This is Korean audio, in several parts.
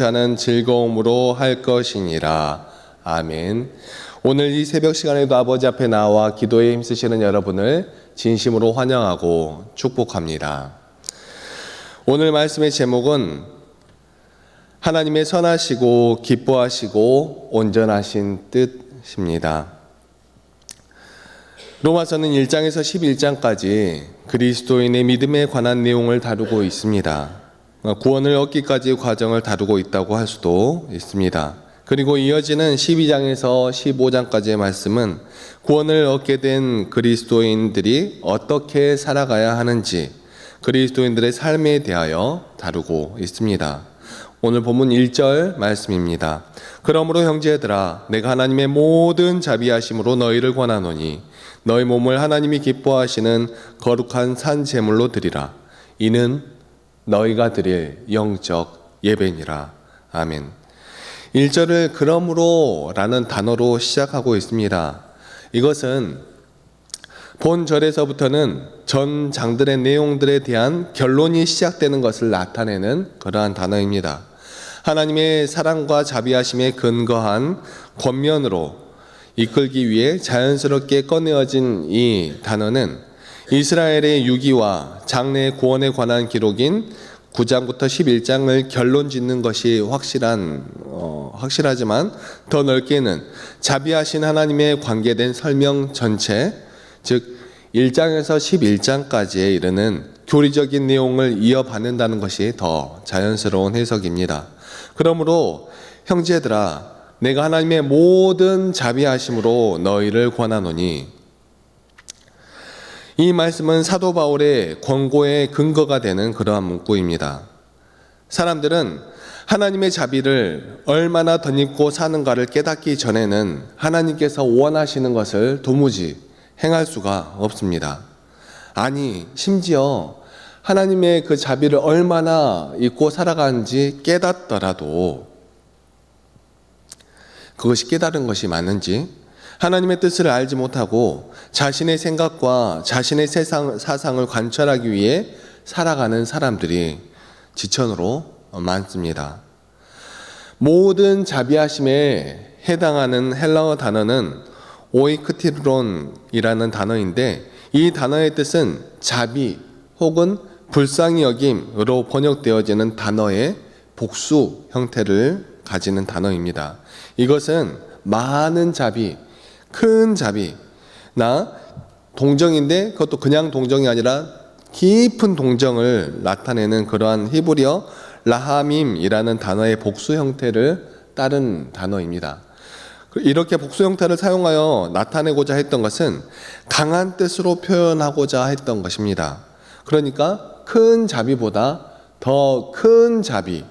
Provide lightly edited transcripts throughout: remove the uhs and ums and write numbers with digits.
자는 즐거움으로 할 것이니라. 아멘. 오늘 이 새벽 시간에도 아버지 앞에 나와 기도에 힘쓰시는 여러분을 진심으로 환영하고 축복합니다. 오늘 말씀의 제목은 하나님의 선하시고 기뻐하시고 온전하신 뜻입니다. 로마서는 1장에서 11장까지 그리스도인의 믿음에 관한 내용을 다루고 있습니다. 구원을 얻기까지의 과정을 다루고 있다고 할 수도 있습니다. 그리고 이어지는 12장에서 15장까지의 말씀은 구원을 얻게 된 그리스도인들이 어떻게 살아가야 하는지, 그리스도인들의 삶에 대하여 다루고 있습니다. 오늘 본문 1절 말씀입니다. 그러므로 형제들아, 내가 하나님의 모든 자비하심으로 너희를 권하노니 너희 몸을 하나님이 기뻐하시는 거룩한 산 제물로 드리라. 이는 너희가 드릴 영적 예배니라. 아멘. 1절을 그러므로 라는 단어로 시작하고 있습니다. 이것은 본 절에서부터는 전 장들의 내용들에 대한 결론이 시작되는 것을 나타내는 그러한 단어입니다. 하나님의 사랑과 자비하심에 근거한 권면으로 이끌기 위해 자연스럽게 꺼내어진 이 단어는 이스라엘의 유기와 장래의 구원에 관한 기록인 9장부터 11장을 결론 짓는 것이 확실하지만 더 넓게는 자비하신 하나님에 관계된 설명 전체, 즉 1장에서 11장까지에 이르는 교리적인 내용을 이어받는다는 것이 더 자연스러운 해석입니다. 그러므로 형제들아, 내가 하나님의 모든 자비하심으로 너희를 권하노니, 이 말씀은 사도 바울의 권고의 근거가 되는 그러한 문구입니다. 사람들은 하나님의 자비를 얼마나 덧입고 사는가를 깨닫기 전에는 하나님께서 원하시는 것을 도무지 행할 수가 없습니다. 아니, 심지어 하나님의 그 자비를 얼마나 잊고 살아가는지 깨닫더라도 그것이 깨달은 것이 맞는지, 하나님의 뜻을 알지 못하고 자신의 생각과 자신의 사상을 관철하기 위해 살아가는 사람들이 지천으로 많습니다. 모든 자비하심에 해당하는 헬라어 단어는 오이크티론이라는 단어인데, 이 단어의 뜻은 자비 혹은 불쌍히 여김으로 번역되어지는 단어의 복수 형태를 가지는 단어입니다. 이것은 많은 자비, 큰 자비나 동정인데, 그것도 그냥 동정이 아니라 깊은 동정을 나타내는 그러한 히브리어 라하밈이라는 단어의 복수 형태를 따른 단어입니다. 이렇게 복수 형태를 사용하여 나타내고자 했던 것은 강한 뜻으로 표현하고자 했던 것입니다. 그러니까 큰 자비보다 더 큰 자비,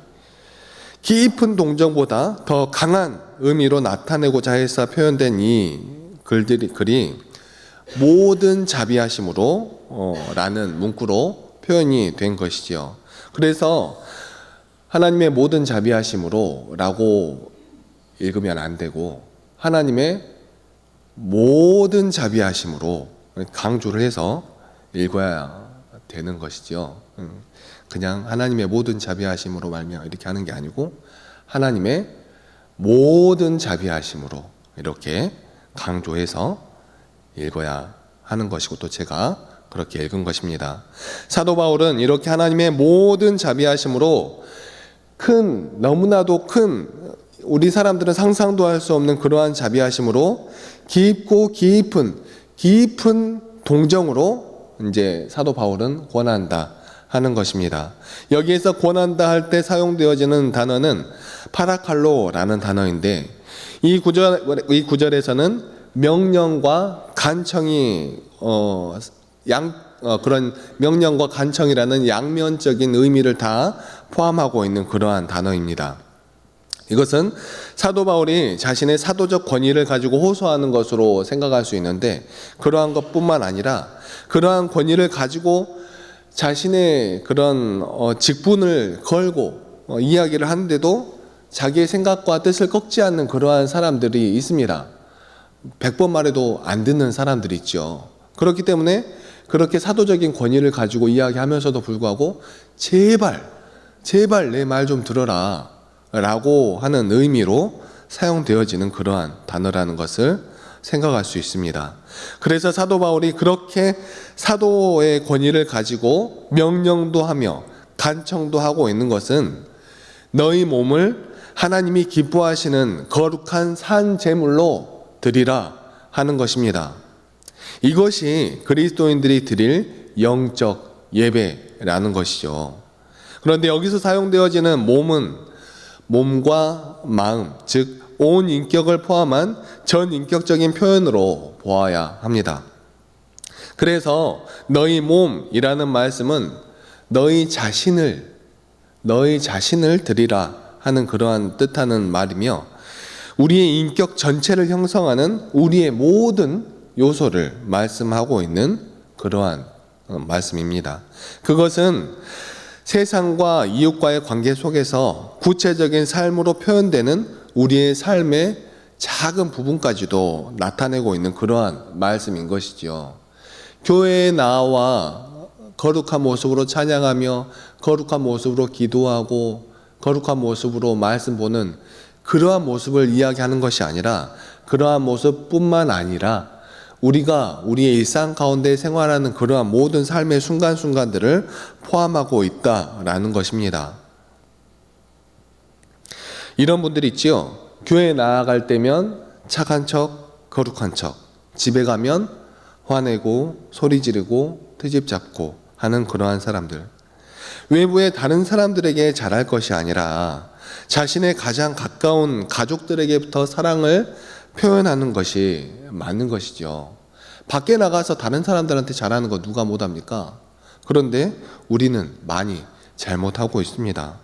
깊은 동정보다 더 강한 의미로 나타내고자 해서 표현된 이 글이 모든 자비하심으로 라는 문구로 표현이 된 것이지요. 그래서 하나님의 모든 자비하심으로 라고 읽으면 안 되고 하나님의 모든 자비하심으로 강조를 해서 읽어야 되는 것이지요. 그냥 하나님의 모든 자비하심으로 말미암아 이렇게 하는 게 아니고 하나님의 모든 자비하심으로 이렇게 강조해서 읽어야 하는 것이고, 또 제가 그렇게 읽은 것입니다. 사도 바울은 이렇게 하나님의 모든 자비하심으로 큰, 너무나도 큰, 우리 사람들은 상상도 할 수 없는 그러한 자비하심으로 깊고 깊은 동정으로 이제 사도 바울은 권한다 하는 것입니다. 여기에서 권한다 할 때 사용되어지는 단어는 파라칼로라는 단어인데, 이 구절에서는 명령과 간청이 그런 명령과 간청이라는 양면적인 의미를 다 포함하고 있는 그러한 단어입니다. 이것은 사도 바울이 자신의 사도적 권위를 가지고 호소하는 것으로 생각할 수 있는데, 그러한 것뿐만 아니라 그러한 권위를 가지고 자신의 그런 직분을 걸고 이야기를 하는데도 자기의 생각과 뜻을 꺾지 않는 그러한 사람들이 있습니다. 100번 말해도 안 듣는 사람들이 있죠. 그렇기 때문에 그렇게 사도적인 권위를 가지고 이야기하면서도 불구하고 제발 내 말 좀 들어라. 라고 하는 의미로 사용되어지는 그러한 단어라는 것을 생각할 수 있습니다. 그래서 사도 바울이 그렇게 사도의 권위를 가지고 명령도 하며 간청도 하고 있는 것은 너희 몸을 하나님이 기뻐하시는 거룩한 산 제물로 드리라 하는 것입니다. 이것이 그리스도인들이 드릴 영적 예배라는 것이죠. 그런데 여기서 사용되어지는 몸은 몸과 마음, 즉 온 인격을 포함한 전인격적인 표현으로 보아야 합니다. 그래서 너희 몸이라는 말씀은 너희 자신을 드리라 하는 그러한 뜻하는 말이며, 우리의 인격 전체를 형성하는 우리의 모든 요소를 말씀하고 있는 그러한 말씀입니다. 그것은 세상과 이웃과의 관계 속에서 구체적인 삶으로 표현되는 우리의 삶의 작은 부분까지도 나타내고 있는 그러한 말씀인 것이죠. 교회에 나와 거룩한 모습으로 찬양하며 거룩한 모습으로 기도하고 거룩한 모습으로 말씀 보는 그러한 모습을 이야기하는 것이 아니라, 그러한 모습뿐만 아니라 우리가 우리의 일상 가운데 생활하는 그러한 모든 삶의 순간순간들을 포함하고 있다라는 것입니다. 이런 분들이 있지요. 교회에 나아갈 때면 착한 척, 거룩한 척, 집에 가면 화내고 소리 지르고 트집 잡고 하는 그러한 사람들. 외부의 다른 사람들에게 잘할 것이 아니라 자신의 가장 가까운 가족들에게부터 사랑을 표현하는 것이 맞는 것이죠. 밖에 나가서 다른 사람들한테 잘하는 거 누가 못합니까? 그런데 우리는 많이 잘못하고 있습니다.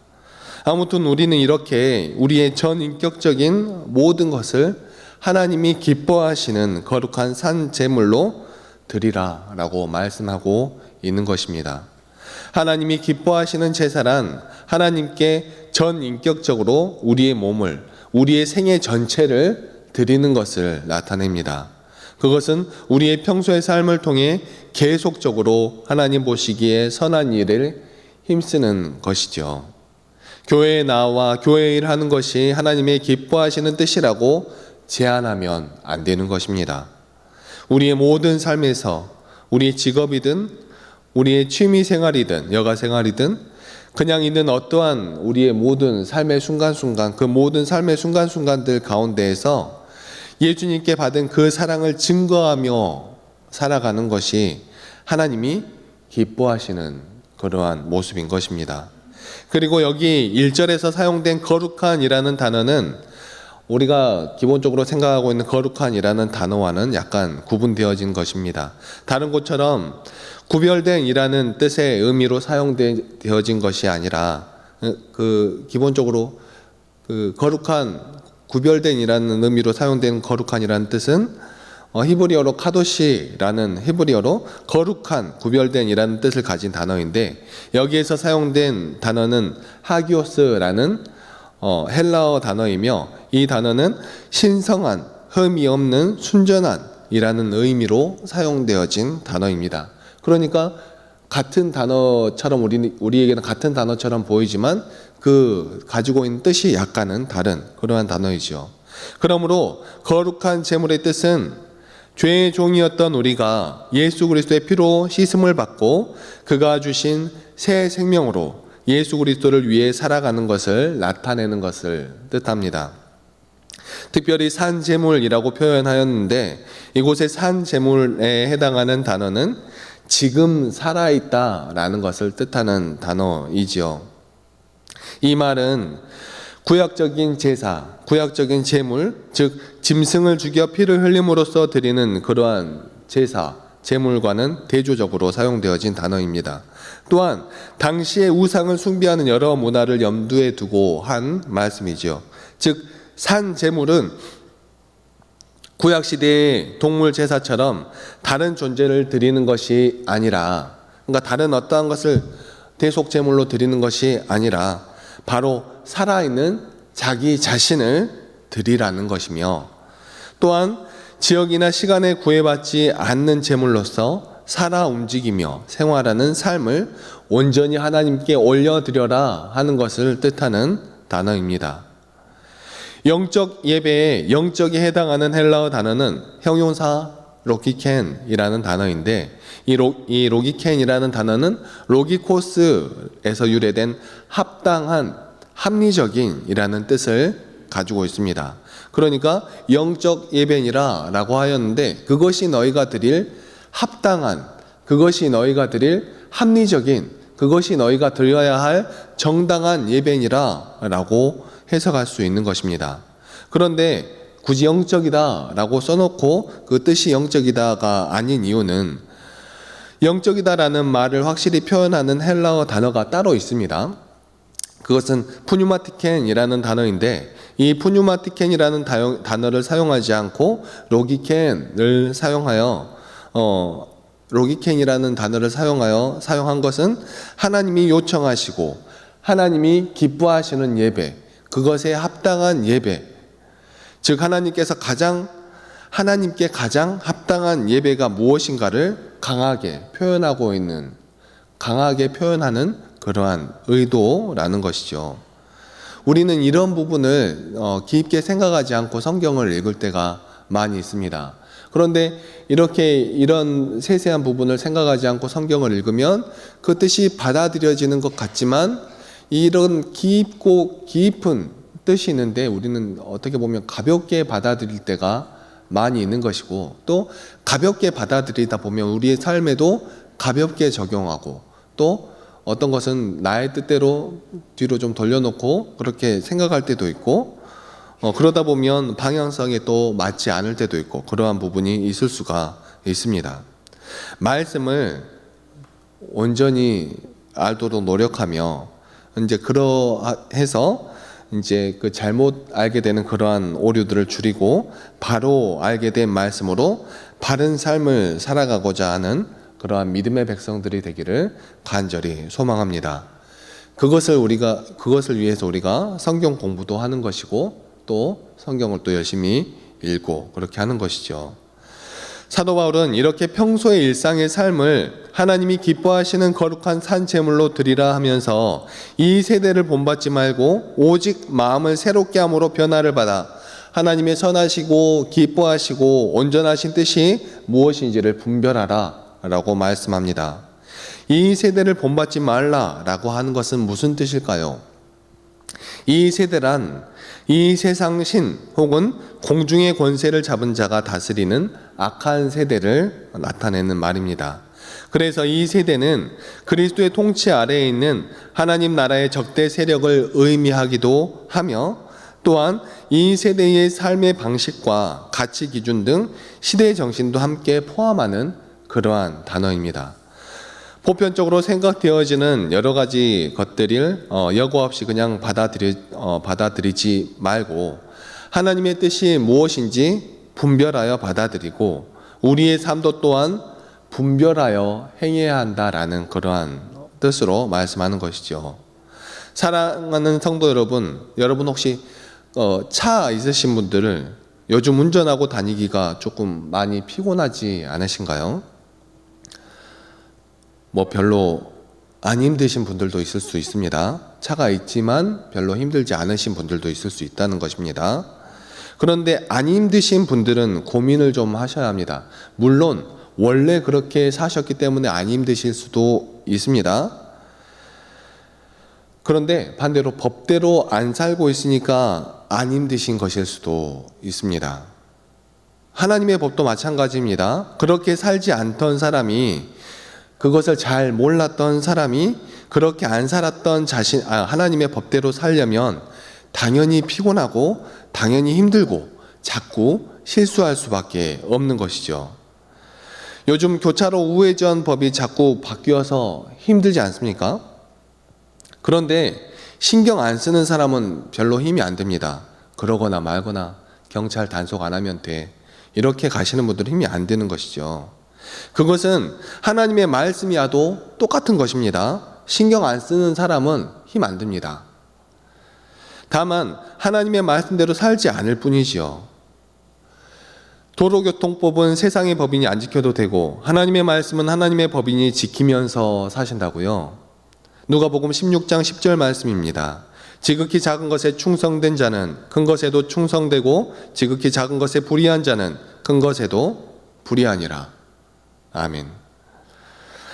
아무튼 우리는 이렇게 우리의 전인격적인 모든 것을 하나님이 기뻐하시는 거룩한 산 제물로 드리라 라고 말씀하고 있는 것입니다. 하나님이 기뻐하시는 제사란 하나님께 전인격적으로 우리의 몸을, 우리의 생애 전체를 드리는 것을 나타냅니다. 그것은 우리의 평소의 삶을 통해 계속적으로 하나님 보시기에 선한 일을 힘쓰는 것이죠. 교회에 나와 교회 일 하는 것이 하나님의 기뻐하시는 뜻이라고 제한하면 안 되는 것입니다. 우리의 모든 삶에서, 우리의 직업이든 우리의 취미 생활이든 여가 생활이든 그냥 있는 어떠한 우리의 모든 삶의 순간순간, 그 모든 삶의 순간순간들 가운데에서 예수님께 받은 그 사랑을 증거하며 살아가는 것이 하나님이 기뻐하시는 그러한 모습인 것입니다. 그리고 여기 1절에서 사용된 거룩한이라는 단어는 우리가 기본적으로 생각하고 있는 거룩한이라는 단어와는 약간 구분되어진 것입니다. 다른 곳처럼 구별된 이라는 뜻의 의미로 사용되어진 것이 아니라 기본적으로 거룩한, 구별된 이라는 의미로 사용된 거룩한이라는 뜻은 히브리어로 카도시라는 히브리어로 거룩한, 구별된 이라는 뜻을 가진 단어인데, 여기에서 사용된 단어는 하기오스라는 헬라어 단어이며, 이 단어는 신성한, 흠이 없는, 순전한 이라는 의미로 사용되어진 단어입니다. 그러니까 같은 단어처럼 우리에게는 같은 단어처럼 보이지만 그 가지고 있는 뜻이 약간은 다른 그러한 단어이죠. 그러므로 거룩한 제물의 뜻은 죄의 종이었던 우리가 예수 그리스도의 피로 씻음을 받고 그가 주신 새 생명으로 예수 그리스도를 위해 살아가는 것을 나타내는 것을 뜻합니다. 특별히 산 제물이라고 표현하였는데, 이곳의 산 제물에 해당하는 단어는 지금 살아있다라는 것을 뜻하는 단어이지요. 이 말은 구약적인 제사, 구약적인 제물, 즉 짐승을 죽여 피를 흘림으로써 드리는 그러한 제사, 제물과는 대조적으로 사용되어진 단어입니다. 또한 당시의 우상을 숭배하는 여러 문화를 염두에 두고 한 말씀이죠. 즉 산 제물은 구약시대의 동물 제사처럼 다른 존재를 드리는 것이 아니라, 그러니까 다른 어떠한 것을 대속 제물로 드리는 것이 아니라 바로 살아있는 자기 자신을 드리라는 것이며, 또한 지역이나 시간에 구애받지 않는 제물로서 살아 움직이며 생활하는 삶을 온전히 하나님께 올려드려라 하는 것을 뜻하는 단어입니다. 영적 예배에 영적에 해당하는 헬라어 단어는 형용사 로기켄이라는 단어인데 이 로기켄이라는 단어는 로기코스에서 유래된 합당한, 합리적인이라는 뜻을 가지고 있습니다. 그러니까 영적 예배니라 라고 하였는데 그것이 너희가 드릴 합당한, 그것이 너희가 드릴 합리적인, 그것이 너희가 드려야 할 정당한 예배니라 라고 해석할 수 있는 것입니다. 그런데 굳이 영적이다 라고 써놓고 그 뜻이 영적이다가 아닌 이유는 영적이다라는 말을 확실히 표현하는 헬라어 단어가 따로 있습니다. 그것은 푸뉴마티켄이라는 단어인데 이 푸뉴마티켄이라는 단어를 사용하지 않고 로기켄을 사용하여 로기켄이라는 단어를 사용한 것은 하나님이 요청하시고 하나님이 기뻐하시는 예배, 그것에 합당한 예배, 즉 하나님께 가장 합당한 예배가 무엇인가를 강하게 표현하는 그러한 의도라는 것이죠. 우리는 이런 부분을 깊게 생각하지 않고 성경을 읽을 때가 많이 있습니다. 그런데 이런 세세한 부분을 생각하지 않고 성경을 읽으면 그 뜻이 받아들여지는 것 같지만 이런 깊고 깊은 뜻이 있는데 우리는 어떻게 보면 가볍게 받아들일 때가 많이 있는 것이고 또 가볍게 받아들이다 보면 우리의 삶에도 가볍게 적용하고 또 어떤 것은 나의 뜻대로 뒤로 좀 돌려놓고 그렇게 생각할 때도 있고 그러다 보면 방향성에 또 맞지 않을 때도 있고 그러한 부분이 있을 수가 있습니다. 말씀을 온전히 알도록 노력하며 이제 그러해서 이제 그 잘못 알게 되는 그러한 오류들을 줄이고 바로 알게 된 말씀으로 바른 삶을 살아가고자 하는 그러한 믿음의 백성들이 되기를 간절히 소망합니다. 그것을 위해서 우리가 성경 공부도 하는 것이고 또 성경을 또 열심히 읽고 그렇게 하는 것이죠. 사도 바울은 이렇게 평소의 일상의 삶을 하나님이 기뻐하시는 거룩한 산제물로 드리라 하면서 이 세대를 본받지 말고 오직 마음을 새롭게 함으로 변화를 받아 하나님의 선하시고 기뻐하시고 온전하신 뜻이 무엇인지를 분별하라 라고 말씀합니다. 이 세대를 본받지 말라 라고 하는 것은 무슨 뜻일까요? 이 세대란 이 세상 신 혹은 공중의 권세를 잡은 자가 다스리는 악한 세대를 나타내는 말입니다. 그래서 이 세대는 그리스도의 통치 아래에 있는 하나님 나라의 적대 세력을 의미하기도 하며 또한 이 세대의 삶의 방식과 가치 기준 등 시대의 정신도 함께 포함하는 그러한 단어입니다. 보편적으로 생각되어지는 여러 가지 것들을 여과 없이 그냥 받아들이지 말고 하나님의 뜻이 무엇인지 분별하여 받아들이고 우리의 삶도 또한 분별하여 행해야 한다라는 그러한 뜻으로 말씀하는 것이죠. 사랑하는 성도 여러분 혹시 차 있으신 분들을 요즘 운전하고 다니기가 조금 많이 피곤하지 않으신가요? 별로 안 힘드신 분들도 있을 수 있습니다. 차가 있지만 별로 힘들지 않으신 분들도 있을 수 있다는 것입니다. 그런데 안 힘드신 분들은 고민을 좀 하셔야 합니다. 물론 원래 그렇게 사셨기 때문에 안 힘드실 수도 있습니다. 그런데 반대로 법대로 안 살고 있으니까 안 힘드신 것일 수도 있습니다. 하나님의 법도 마찬가지입니다. 그렇게 살지 않던 사람이 그것을 잘 몰랐던 사람이 그렇게 안 살았던 하나님의 법대로 살려면 당연히 피곤하고 당연히 힘들고 자꾸 실수할 수밖에 없는 것이죠. 요즘 교차로 우회전 법이 자꾸 바뀌어서 힘들지 않습니까? 그런데 신경 안 쓰는 사람은 별로 힘이 안 듭니다. 그러거나 말거나 경찰 단속 안 하면 돼. 이렇게 가시는 분들은 힘이 안 드는 것이죠. 그것은 하나님의 말씀이야도 똑같은 것입니다. 신경 안 쓰는 사람은 힘 안 듭니다. 다만 하나님의 말씀대로 살지 않을 뿐이지요. 도로교통법은 세상의 법인이 안 지켜도 되고 하나님의 말씀은 하나님의 법인이 지키면서 사신다고요. 누가복음 16장 10절 말씀입니다. 지극히 작은 것에 충성된 자는 큰 것에도 충성되고 지극히 작은 것에 불의한 자는 큰 것에도 불의하니라. 아멘.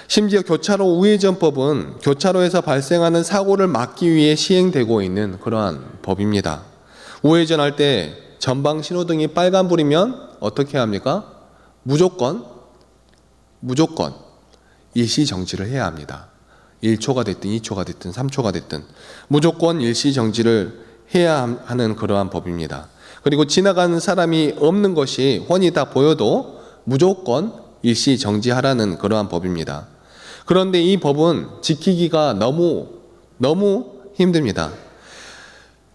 심지어 교차로 우회전법은 교차로에서 발생하는 사고를 막기 위해 시행되고 있는 그러한 법입니다. 우회전할 때 전방 신호등이 빨간불이면 어떻게 합니까? 무조건 일시 정지를 해야 합니다. 1초가 됐든 2초가 됐든 3초가 됐든 무조건 일시 정지를 해야 하는 그러한 법입니다. 그리고 지나가는 사람이 없는 것이 훤히 다 보여도 무조건 일시 정지하라는 그러한 법입니다. 그런데 이 법은 지키기가 너무 힘듭니다.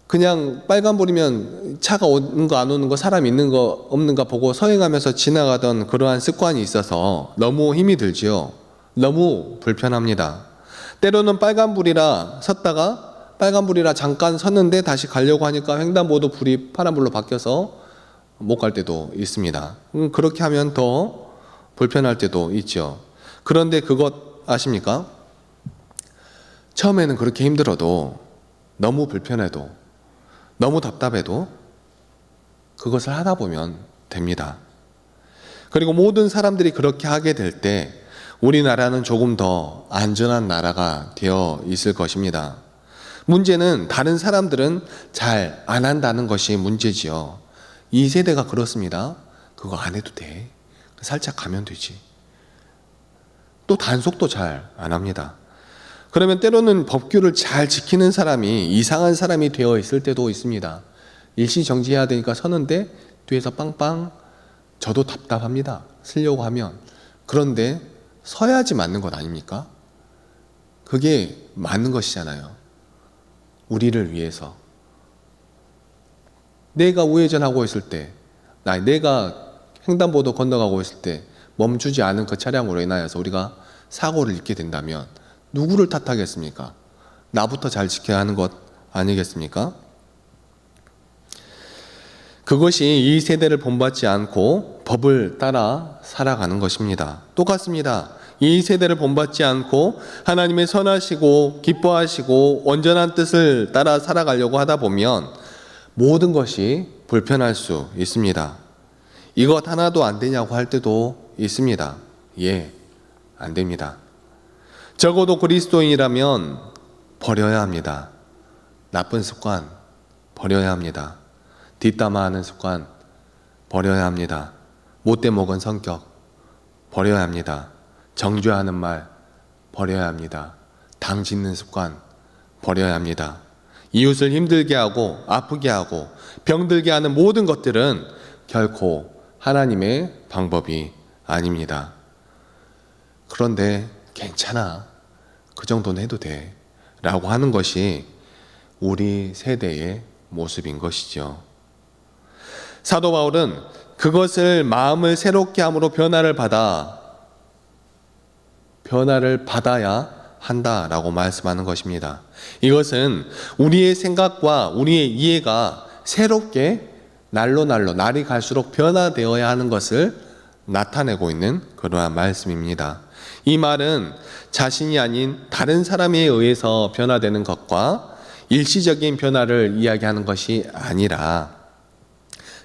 그냥 빨간불이면 차가 오는 거 안 오는 거, 사람 있는 거 없는가 보고 서행하면서 지나가던 그러한 습관이 있어서 너무 힘이 들지요. 너무 불편합니다. 때로는 빨간불이라 섰다가 빨간불이라 잠깐 섰는데 다시 가려고 하니까 횡단보도 불이 파란불로 바뀌어서 못 갈 때도 있습니다. 그렇게 하면 더 불편할 때도 있죠. 그런데 그것 아십니까? 처음에는 그렇게 힘들어도, 너무 불편해도, 너무 답답해도 그것을 하다 보면 됩니다. 그리고 모든 사람들이 그렇게 하게 될 때 우리나라는 조금 더 안전한 나라가 되어 있을 것입니다. 문제는 다른 사람들은 잘 안 한다는 것이 문제지요. 이 세대가 그렇습니다. 그거 안 해도 돼. 살짝 가면 되지. 또 단속도 잘 안 합니다. 그러면 때로는 법규를 잘 지키는 사람이 이상한 사람이 되어 있을 때도 있습니다. 일시 정지해야 되니까 서는데 뒤에서 빵빵. 저도 답답합니다. 쓰려고 하면. 그런데 서야지 맞는 것 아닙니까? 그게 맞는 것이잖아요. 우리를 위해서. 내가 우회전하고 있을 때, 내가 횡단보도 건너가고 있을 때 멈추지 않은 그 차량으로 인하여서 우리가 사고를 입게 된다면 누구를 탓하겠습니까? 나부터 잘 지켜야 하는 것 아니겠습니까? 그것이 이 세대를 본받지 않고 법을 따라 살아가는 것입니다. 똑같습니다. 이 세대를 본받지 않고 하나님의 선하시고 기뻐하시고 온전한 뜻을 따라 살아가려고 하다 보면 모든 것이 불편할 수 있습니다. 이것 하나도 안 되냐고 할 때도 있습니다. 예, 안 됩니다. 적어도 그리스도인이라면 버려야 합니다. 나쁜 습관 버려야 합니다. 뒷담화하는 습관 버려야 합니다. 못돼 먹은 성격 버려야 합니다. 정죄하는 말 버려야 합니다. 당 짓는 습관 버려야 합니다. 이웃을 힘들게 하고 아프게 하고 병들게 하는 모든 것들은 결코 하나님의 방법이 아닙니다. 그런데 괜찮아. 그 정도는 해도 돼. 라고 하는 것이 우리 세대의 모습인 것이죠. 사도 바울은 그것을 마음을 새롭게 함으로 변화를 받아야 한다라고 말씀하는 것입니다. 이것은 우리의 생각과 우리의 이해가 새롭게 날이 갈수록 변화되어야 하는 것을 나타내고 있는 그러한 말씀입니다. 이 말은 자신이 아닌 다른 사람에 의해서 변화되는 것과 일시적인 변화를 이야기하는 것이 아니라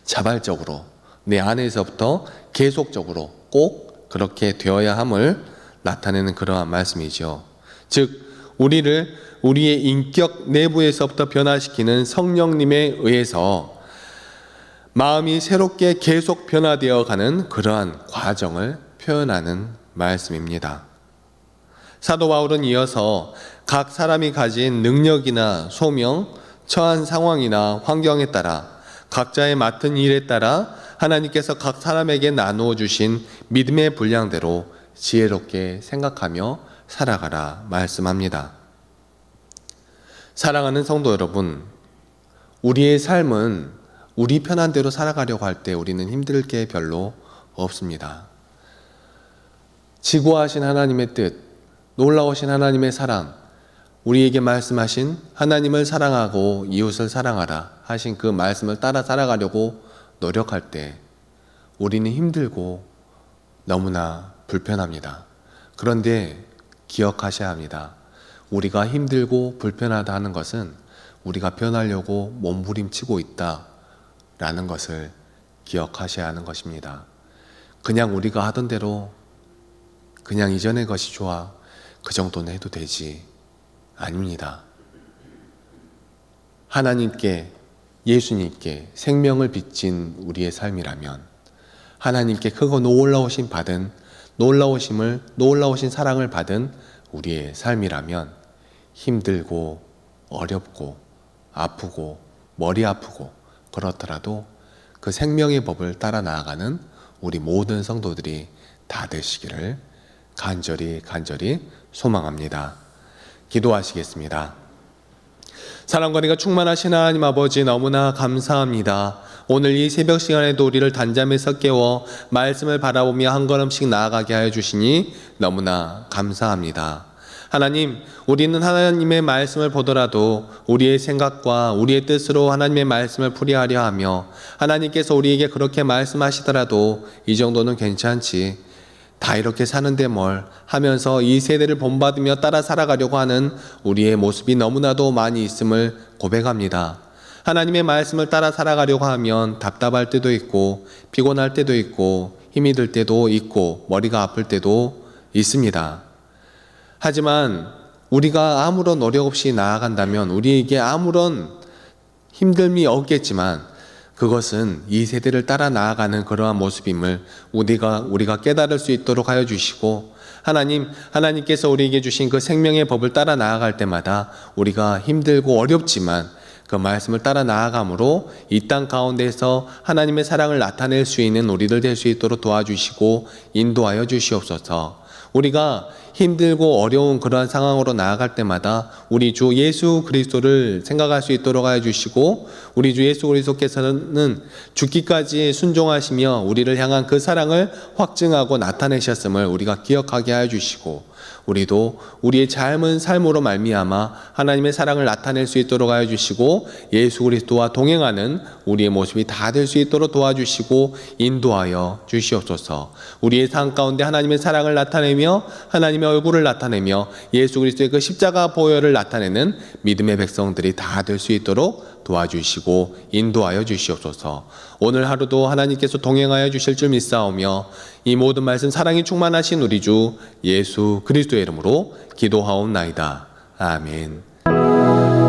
자발적으로 내 안에서부터 계속적으로 꼭 그렇게 되어야 함을 나타내는 그러한 말씀이죠. 즉 우리를 우리의 인격 내부에서부터 변화시키는 성령님에 의해서 마음이 새롭게 계속 변화되어 가는 그러한 과정을 표현하는 말씀입니다. 사도 바울은 이어서 각 사람이 가진 능력이나 소명, 처한 상황이나 환경에 따라 각자의 맡은 일에 따라 하나님께서 각 사람에게 나누어 주신 믿음의 분량대로 지혜롭게 생각하며 살아가라 말씀합니다. 사랑하는 성도 여러분, 우리의 삶은 우리 편한 대로 살아가려고 할 때 우리는 힘들 게 별로 없습니다. 지구하신 하나님의 뜻, 놀라우신 하나님의 사랑, 우리에게 말씀하신 하나님을 사랑하고 이웃을 사랑하라 하신 그 말씀을 따라 살아가려고 노력할 때 우리는 힘들고 너무나 불편합니다. 그런데 기억하셔야 합니다. 우리가 힘들고 불편하다 하는 것은 우리가 변하려고 몸부림치고 있다라는 것을 기억하셔야 하는 것입니다. 그냥 우리가 하던 대로 그냥 이전의 것이 좋아, 그 정도는 해도 되지. 아닙니다. 하나님께, 예수님께 생명을 빚진 우리의 삶이라면, 하나님께 크고 놀라우신 사랑을 받은 우리의 삶이라면, 힘들고 어렵고 아프고 머리 아프고 그렇더라도 그 생명의 법을 따라 나아가는 우리 모든 성도들이 다 되시기를 간절히 소망합니다. 기도하시겠습니다. 사랑과 충만하신 하나님 아버지, 너무나 감사합니다. 오늘 이 새벽 시간에도 우리를 단잠에서 깨워 말씀을 바라보며 한 걸음씩 나아가게 하여 주시니 너무나 감사합니다. 하나님, 우리는 하나님의 말씀을 보더라도 우리의 생각과 우리의 뜻으로 하나님의 말씀을 풀이하려 하며, 하나님께서 우리에게 그렇게 말씀하시더라도 이 정도는 괜찮지, 다 이렇게 사는데 뭘 하면서 이 세대를 본받으며 따라 살아가려고 하는 우리의 모습이 너무나도 많이 있음을 고백합니다. 하나님의 말씀을 따라 살아가려고 하면 답답할 때도 있고, 피곤할 때도 있고, 힘이 들 때도 있고, 머리가 아플 때도 있습니다. 하지만 우리가 아무런 노력 없이 나아간다면 우리에게 아무런 힘듦이 없겠지만, 그것은 이 세대를 따라 나아가는 그러한 모습임을 우리가 깨달을 수 있도록 하여 주시고, 하나님께서 우리에게 주신 그 생명의 법을 따라 나아갈 때마다 우리가 힘들고 어렵지만 그 말씀을 따라 나아감으로 이 땅 가운데서 하나님의 사랑을 나타낼 수 있는 우리들 될 수 있도록 도와주시고 인도하여 주시옵소서. 우리가 힘들고 어려운 그러한 상황으로 나아갈 때마다 우리 주 예수 그리스도를 생각할 수 있도록 하여 주시고, 우리 주 예수 그리스도께서는 죽기까지 순종하시며 우리를 향한 그 사랑을 확증하고 나타내셨음을 우리가 기억하게 하여 주시고, 우리도 우리의 삶은 삶으로 말미암아 하나님의 사랑을 나타낼 수 있도록 하여 주시고, 예수 그리스도와 동행하는 우리의 모습이 다 될 수 있도록 도와주시고 인도하여 주시옵소서. 우리의 삶 가운데 하나님의 사랑을 나타내며 하나님의 얼굴을 나타내며 예수 그리스도의 그 십자가 보혈을 나타내는 믿음의 백성들이 다 될 수 있도록 도와주시고 인도하여 주시옵소서. 오늘 하루도 하나님께서 동행하여 주실 줄 믿사오며 이 모든 말씀 사랑이 충만하신 우리 주 예수 그리스도의 이름으로 기도하옵나이다. 아멘.